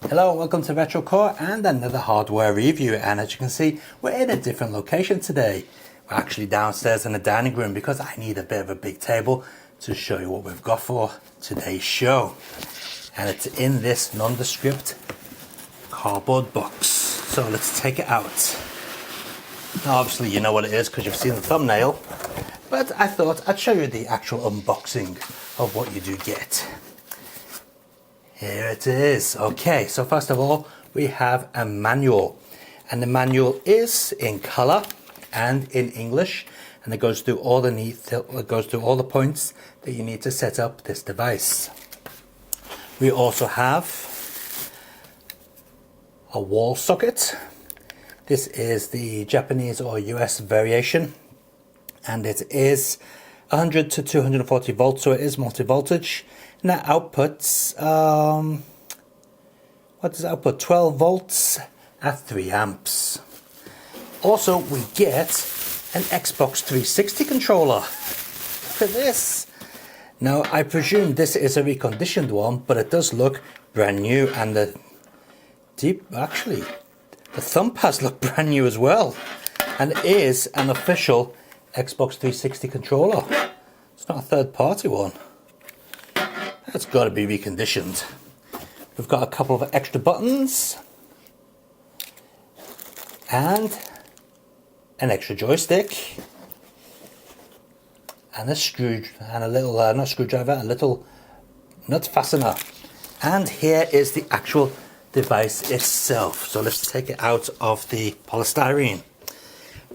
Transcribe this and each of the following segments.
Hello and welcome to Retro Core and another hardware review, and as you can see we're in a different location today. We're actually downstairs in the dining room because I need a bit of a big table to show you what we've got for today's show. And it's in this nondescript cardboard box. So let's take it out. Now obviously you know what it is because you've seen the thumbnail, but I thought I'd show you the actual unboxing of what you do get. Here it is. Okay, so first of all, we have a manual, and the manual is in color and in English, and it goes through all the points that you need to set up this device. We also have a wall socket. This is the Japanese or US variation, and it is 100 to 240 volts, so it is multi-voltage. And that outputs, what does it output? 12 volts at 3 amps. Also, we get an Xbox 360 controller. Look at this. Now, I presume this is a reconditioned one, but it does look brand new, and the thumb pads look brand new as well. And it is an official Xbox 360 controller. It's not a third-party one. That's got to be reconditioned. We've got a couple of extra buttons and an extra joystick and a little little nut fastener. And here is the actual device itself. So let's take it out of the polystyrene.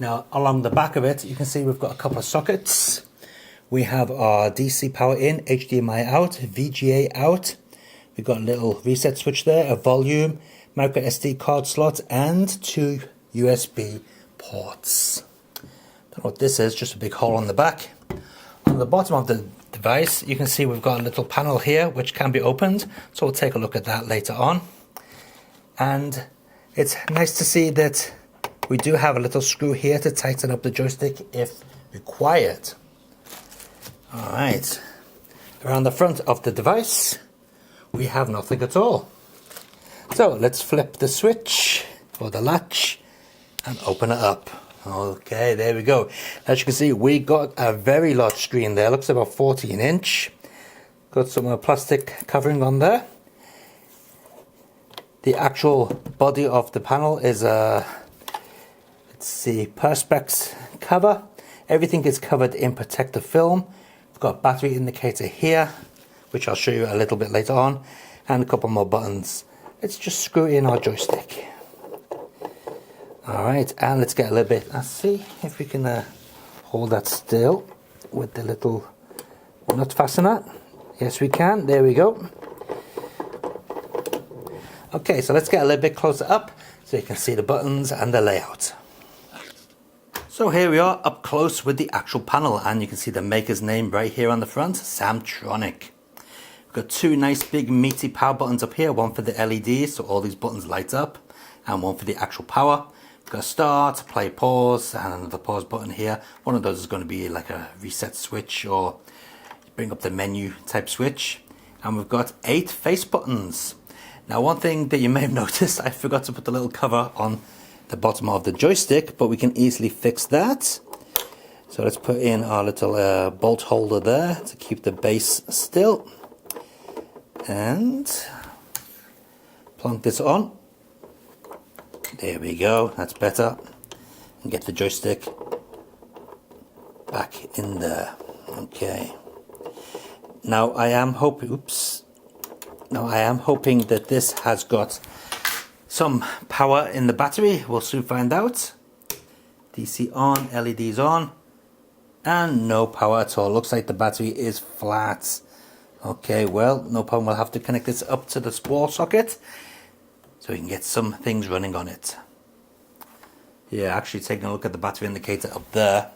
Now along the back of it you can see we've got a couple of sockets. We have our DC power in, HDMI out, VGA out. We've got a little reset switch there, a volume, micro SD card slot, and 2 USB ports. Don't know what this is, just a big hole on the back. On the bottom of the device, you can see we've got a little panel here which can be opened, so we'll take a look at that later on. And it's nice to see that we do have a little screw here to tighten up the joystick if required. Alright, around the front of the device we have nothing at all. So let's flip the switch or the latch and open it up. Okay, there we go. As you can see, we got a very large screen there, looks about 14 inch. Got some plastic covering on there. The actual body of the panel is a, let's see, Perspex cover. Everything is covered in protective film. We've got a battery indicator here, which I'll show you a little bit later on, and a couple more buttons. Let's just screw in our joystick. Alright, and let's get a little bit, let's see if we can hold that still with the little nut fastener. Yes we can, there we go. Okay, so let's get a little bit closer up so you can see the buttons and the layout. So here we are up close with the actual panel, and you can see the maker's name right here on the front, Samtronic. We've got 2 nice big meaty power buttons up here, one for the LEDs so all these buttons light up, and one for the actual power. We've got a start, play, pause, and another pause button here. One of those is going to be like a reset switch or bring up the menu type switch. And we've got 8 face buttons. Now one thing that you may have noticed, I forgot to put the little cover on the bottom of the joystick, but we can easily fix that. So let's put in our little bolt holder there to keep the base still, and plunk this on. There we go, that's better. And get the joystick back in there. Okay. Now I am hoping that this has got some power in the battery. We'll soon find out. DC on, LEDs on, and no power at all. Looks like the battery is flat. Okay, well, no problem. We'll have to connect this up to the wall socket so we can get some things running on it. Yeah, actually taking a look at the battery indicator up there.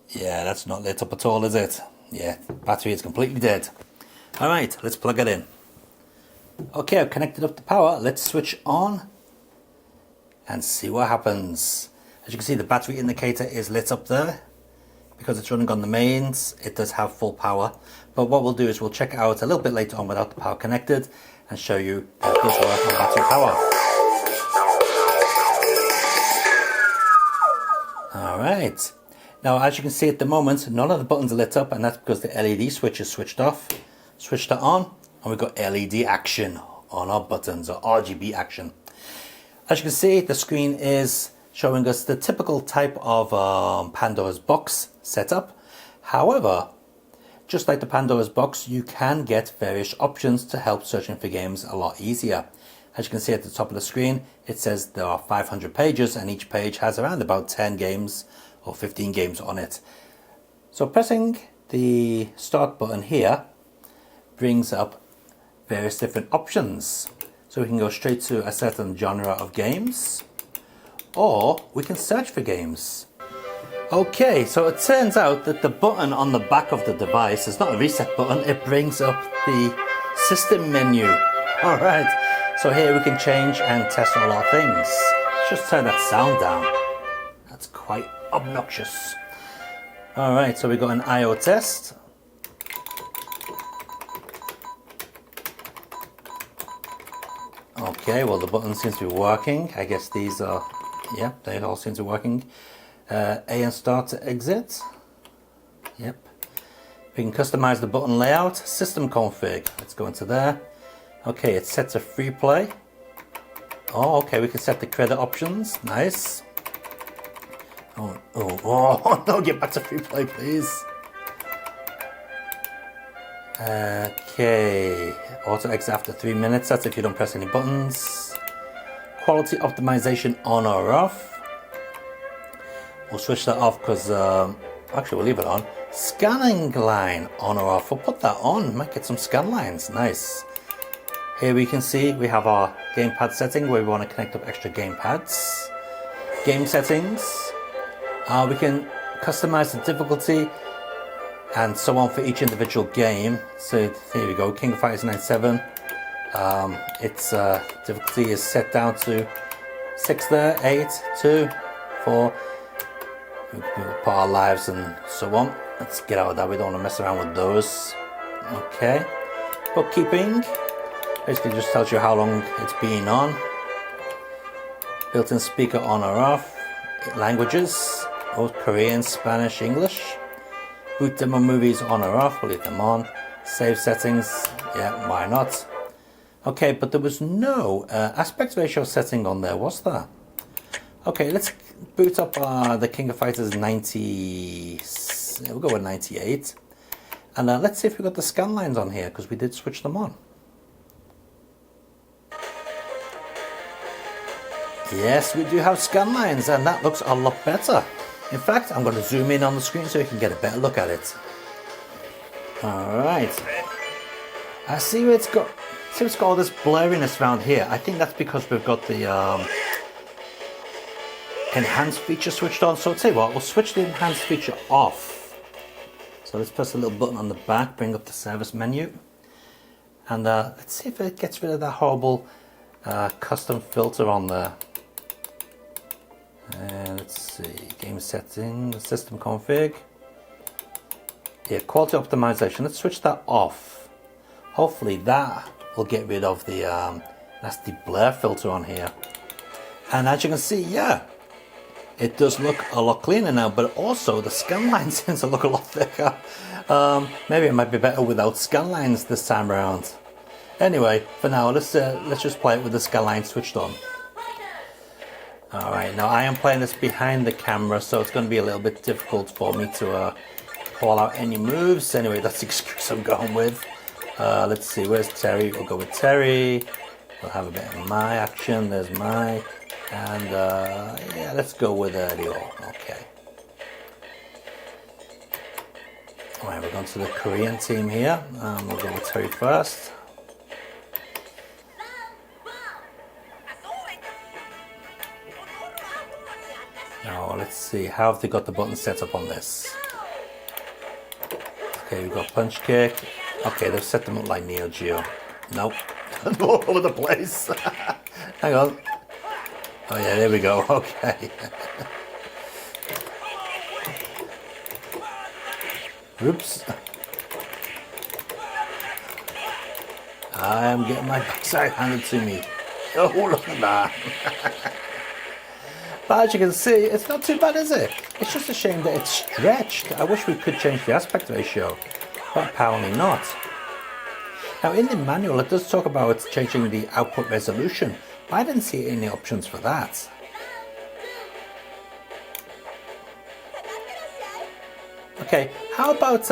Yeah, that's not lit up at all, is it? Yeah, battery is completely dead. Alright, let's plug it in. Okay, I've connected up the power. Let's switch on and see what happens. As you can see, the battery indicator is lit up there. because it's running on the mains, it does have full power. But what we'll do is we'll check it out a little bit later on without the power connected and show you that it does work on battery power. Alright, now as you can see at the moment, none of the buttons are lit up, and that's because the LED switch is switched off. Switched it on, and we've got LED action on our buttons, or RGB action. As you can see, the screen is showing us the typical type of Pandora's box setup. However, just like the Pandora's box, you can get various options to help searching for games a lot easier. As you can see at the top of the screen, it says there are 500 pages, and each page has around about 10 games or 15 games on it. So pressing the start button here brings up various different options. So we can go straight to a certain genre of games, or we can search for games. Okay, so it turns out that the button on the back of the device is not a reset button, it brings up the system menu. Alright, so here we can change and test all our things. Let's just turn that sound down. That's quite obnoxious. Alright, so we got an I/O test. Okay, well the button seems to be working. I guess these are, yeah, they all seem to be working. A and start to exit. Yep. We can customize the button layout. System config. Let's go into there. Okay, it's set to free play. Oh, okay, we can set the credit options. Nice. Oh, no, get back to free play, please. Okay, auto exit after 3 minutes. That's if you don't press any buttons. Quality optimization on or off. We'll switch that off because, actually we'll leave it on. Scanning line on or off. We'll put that on, might get some scan lines, nice. Here we can see we have our gamepad setting where we want to connect up extra gamepads. Game settings. We can customize the difficulty and so on for each individual game. So here we go, King of Fighters 97. Its difficulty is set down to 6 there, 8, 2, 4. We'll put our lives and so on. Let's get out of that, we don't want to mess around with those. Okay, bookkeeping basically just tells you how long it's been on. Built-in speaker on or off. Languages, Korean, Spanish, English. Boot demo movies on or off, we'll leave them on. Save settings, yeah, why not? Okay, but there was no aspect ratio setting on there, was there? Okay, let's boot up the King of Fighters 90, we'll go with 98. And let's see if we've got the scan lines on here, because we did switch them on. Yes, we do have scan lines, and that looks a lot better. In fact, I'm going to zoom in on the screen so you can get a better look at it. Alright. I see where it's got, all this blurriness around here. I think that's because we've got the enhanced feature switched on. So I'll tell you what, we'll switch the enhanced feature off. So let's press the little button on the back, bring up the service menu. And let's see if it gets rid of that horrible custom filter on there. Let's see, game settings, system config. Yeah, quality optimization, let's switch that off. Hopefully that will get rid of the nasty blur filter on here. And as you can see, yeah, it does look a lot cleaner now, but also the scan lines seem to look a lot thicker. Maybe it might be better without scan lines this time around. Anyway, for now, let's just play it with the scan line switched on. Alright, now I am playing this behind the camera, so it's going to be a little bit difficult for me to call out any moves. Anyway, that's the excuse I'm going with. Let's see, where's Terry? We'll go with Terry. We'll have a bit of my action. There's my. And yeah, let's go with Ryo. Okay. Alright, we're going to the Korean team here. We'll go with Terry first. Now let's see, how have they got the button set up on this? Okay, we've got punch kick. Okay, they've set them up like Neo Geo. Nope, all over the place. Hang on. Oh yeah, there we go, okay. Oops. I am getting my backside handed to me. Oh, look at that. But as you can see, it's not too bad, is it? It's just a shame that it's stretched. I wish we could change the aspect ratio, but apparently not. Now in the manual it does talk about changing the output resolution, but I didn't see any options for that. Okay, how about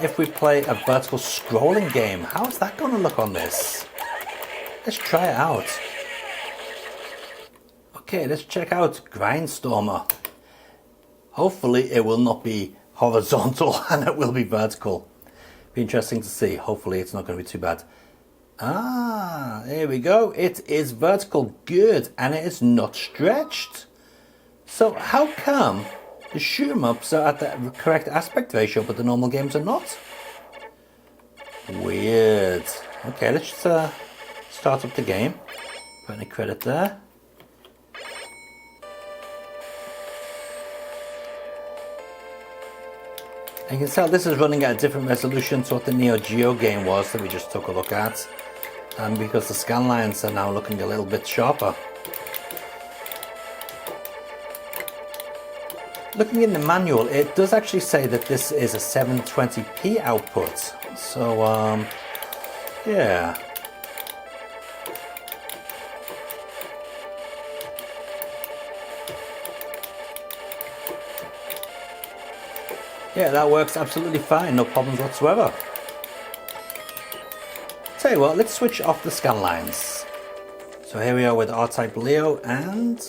if we play a vertical scrolling game? How's that going to look on this? Let's try it out. Okay, let's check out Grindstormer. Hopefully it will not be horizontal and it will be vertical. Be interesting to see. Hopefully it's not going to be too bad. Ah, there we go. It is vertical. Good. And it is not stretched. So how come the shoot 'em ups are at the correct aspect ratio but the normal games are not? Weird. Okay, let's just start up the game. Put any credit there. And you can tell this is running at a different resolution to what the Neo Geo game was that we just took a look at. And because the scan lines are now looking a little bit sharper. Looking in the manual, it does actually say that this is a 720p output. So, yeah. Yeah, that works absolutely fine, no problems whatsoever. Tell you what, let's switch off the scan lines. So here we are with R-Type Leo, and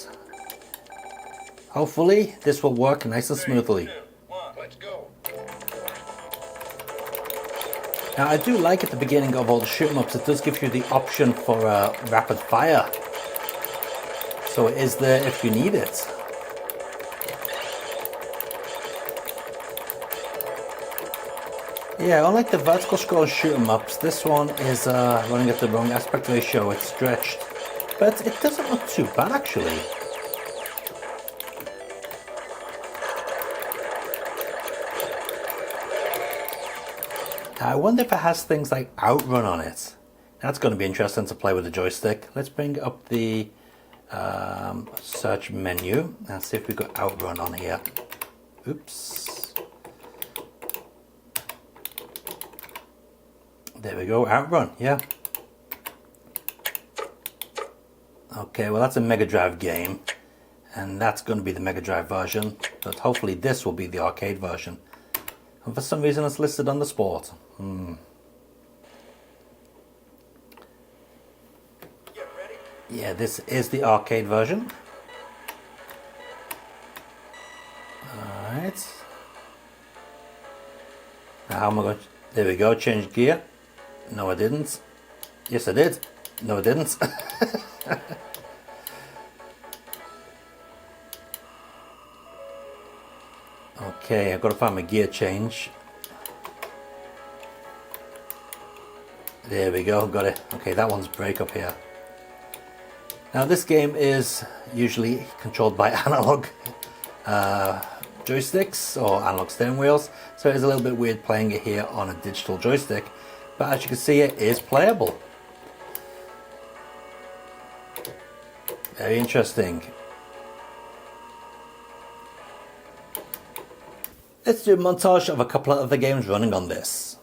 hopefully this will work nice and smoothly. Now I do like at the beginning of all the shoot 'em ups, it does give you the option for rapid fire. So it is there if you need it. Yeah, unlike the vertical scroll shoot 'em ups, this one is running at the wrong aspect ratio. It's stretched, but it doesn't look too bad actually. I wonder if it has things like Outrun on it. That's going to be interesting to play with the joystick. Let's bring up the search menu and see if we've got Outrun on here. Oops. There we go, Outrun, yeah. Okay, well that's a Mega Drive game, and that's going to be the Mega Drive version, but hopefully this will be the arcade version. And for some reason it's listed on the Sport. Yeah, this is the arcade version. Alright. Now how am I going to... There we go, change gear. No I didn't. Yes I did. No I didn't. Okay, I've got to find my gear change. There we go, got it. Okay, that one's brake up here. Now this game is usually controlled by analog joysticks or analog steering wheels, so it's a little bit weird playing it here on a digital joystick, but as you can see it is playable. Very interesting. Let's do a montage of a couple of other games running on this.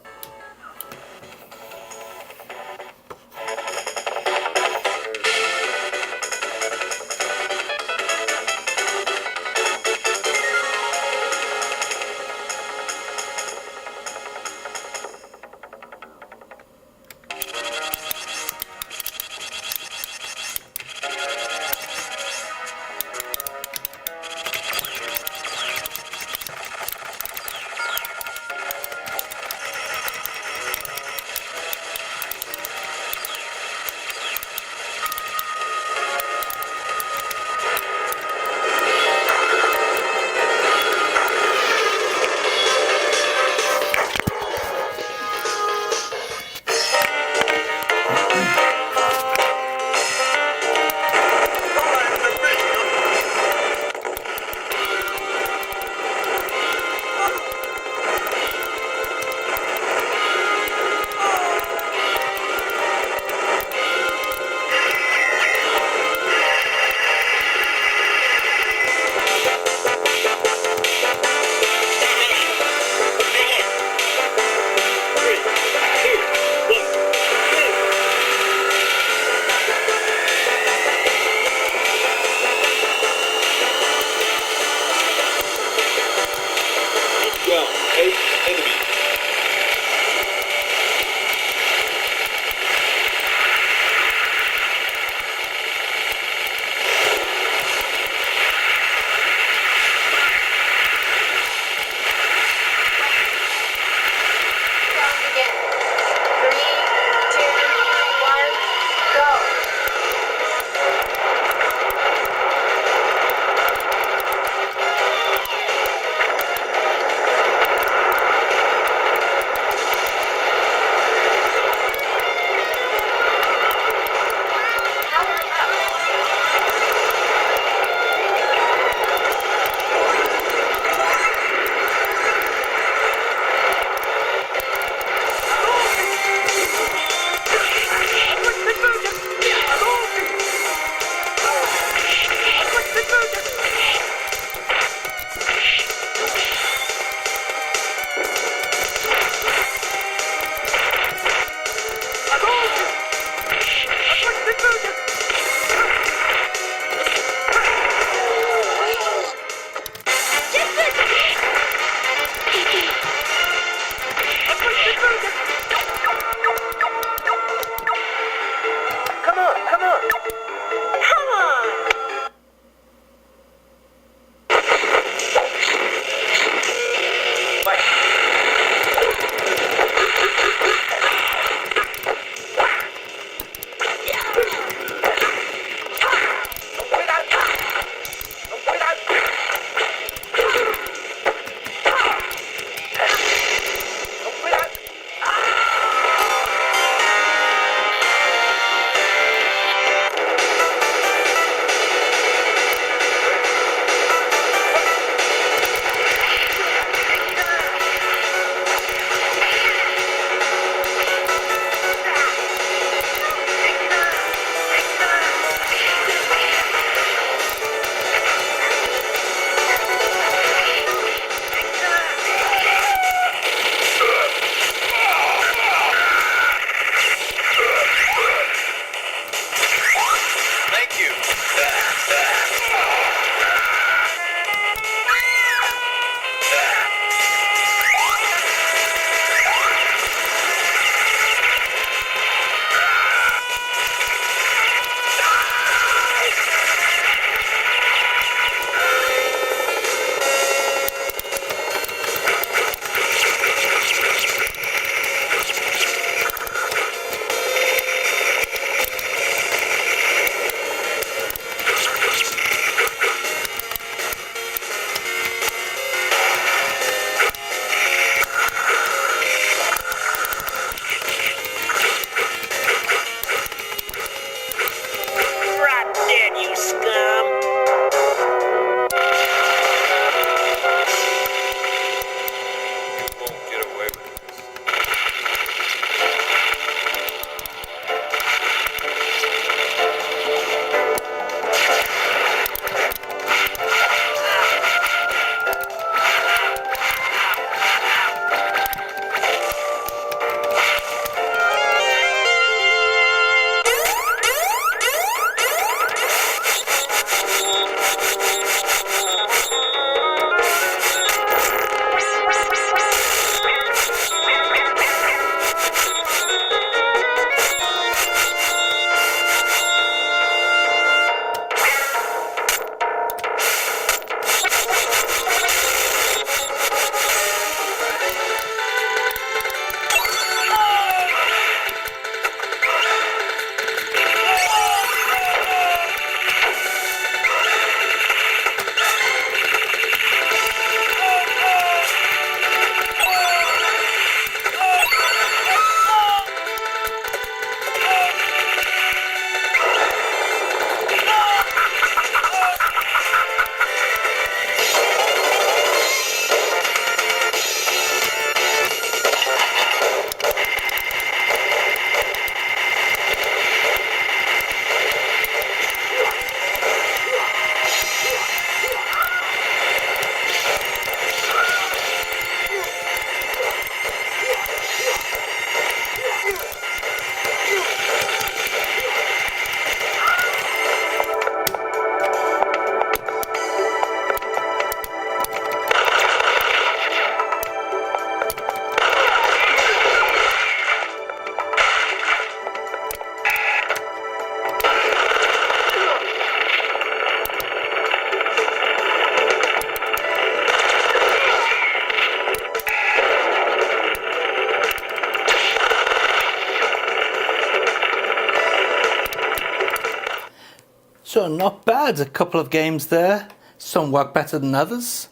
So not bad, a couple of games there. Some work better than others.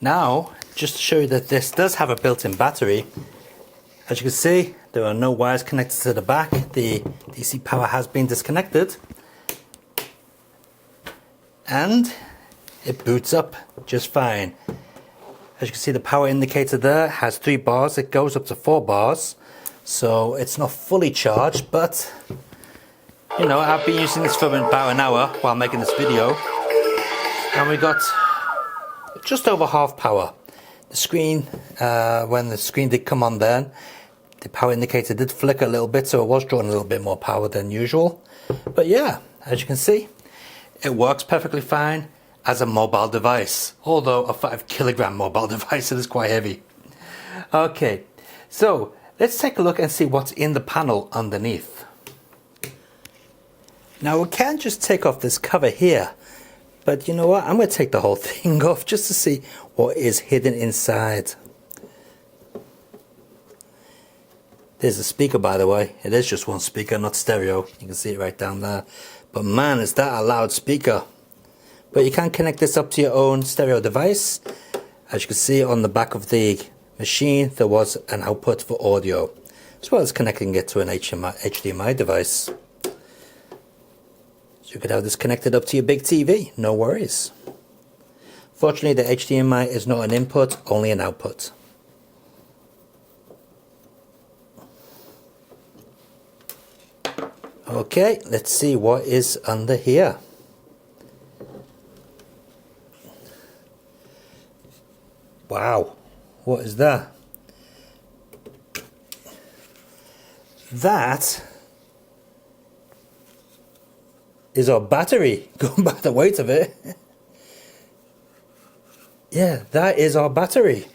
Now, just to show you that this does have a built-in battery. As you can see, there are no wires connected to the back. The DC power has been disconnected. And it boots up just fine. As you can see, the power indicator there has 3 bars. It goes up to 4 bars. So it's not fully charged, but you know, I've been using this for about an hour while making this video. And we got just over half power. The screen, when the screen did come on then, the power indicator did flicker a little bit, so it was drawing a little bit more power than usual. But yeah, as you can see, it works perfectly fine as a mobile device. Although a 5 kilogram mobile device, it is quite heavy. Okay, so let's take a look and see what's in the panel underneath. Now we can just take off this cover here, but you know what, I'm going to take the whole thing off just to see what is hidden inside. There's a speaker, by the way. It is just one speaker, not stereo. You can see it right down there. But man, is that a loud speaker. But you can connect this up to your own stereo device. As you can see on the back of the machine, there was an output for audio, as well as connecting it to an HDMI device. So you could have this connected up to your big TV, no worries. Fortunately, the HDMI is not an input, only an output. Okay, let's see what is under here. Wow, what is that? That is our battery, going by the weight of it. Yeah, that is our battery.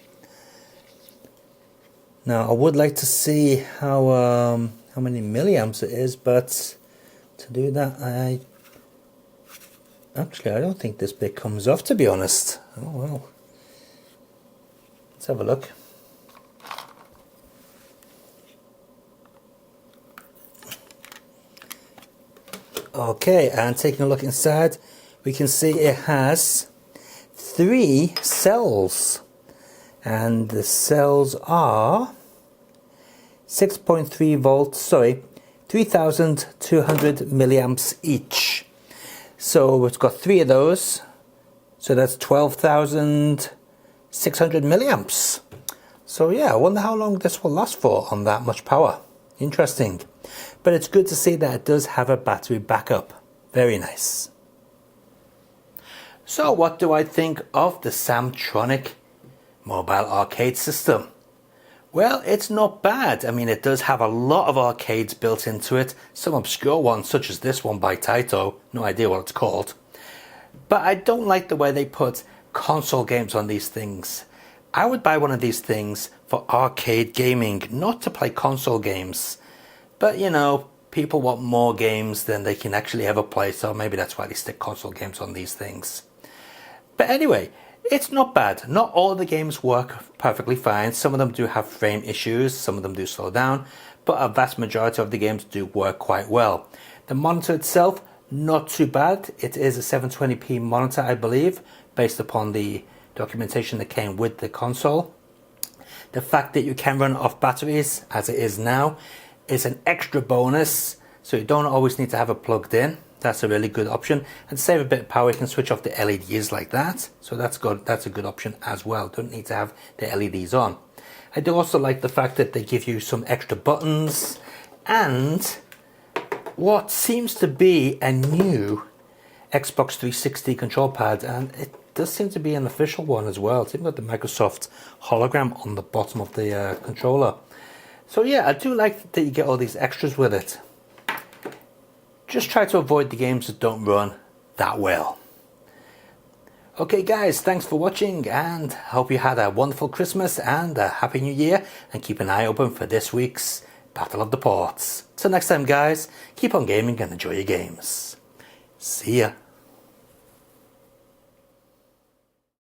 Now I would like to see how many milliamps it is, but to do that I don't think this bit comes off, to be honest. Oh well. Let's have a look. Okay, and taking a look inside, we can see it has 3 cells, and the cells are 6.3 volts, 3,200 milliamps each. So it's got 3 of those, so that's 12,600 milliamps. So yeah, I wonder how long this will last for on that much power. Interesting. But it's good to see that it does have a battery backup. Very nice. So what do I think of the Samtronic mobile arcade system? Well, it's not bad. I mean, it does have a lot of arcades built into it. Some obscure ones, such as this one by Taito. No idea what it's called. But I don't like the way they put console games on these things. I would buy one of these things for arcade gaming, not to play console games. But you know, people want more games than they can actually ever play, so maybe that's why they stick console games on these things. But anyway, it's not bad. Not all the games work perfectly fine. Some of them do have frame issues, some of them do slow down, but a vast majority of the games do work quite well. The monitor itself, not too bad. It is a 720p monitor, I believe, based upon the documentation that came with the console. The fact that you can run off batteries, as it is now, is an extra bonus, so you don't always need to have it plugged in. That's a really good option. And to save a bit of power, you can switch off the LEDs like that, so that's good. That's a good option as well. Don't need to have the LEDs on. I do also like the fact that they give you some extra buttons and what seems to be a new Xbox 360 control pad, and it does seem to be an official one as well. It's even got the Microsoft hologram on the bottom of the controller. So yeah, I do like that you get all these extras with it. Just try to avoid the games that don't run that well. Okay guys, thanks for watching, and hope you had a wonderful Christmas and a Happy New Year, and keep an eye open for this week's Battle of the Ports. Till next time guys, keep on gaming and enjoy your games. See ya.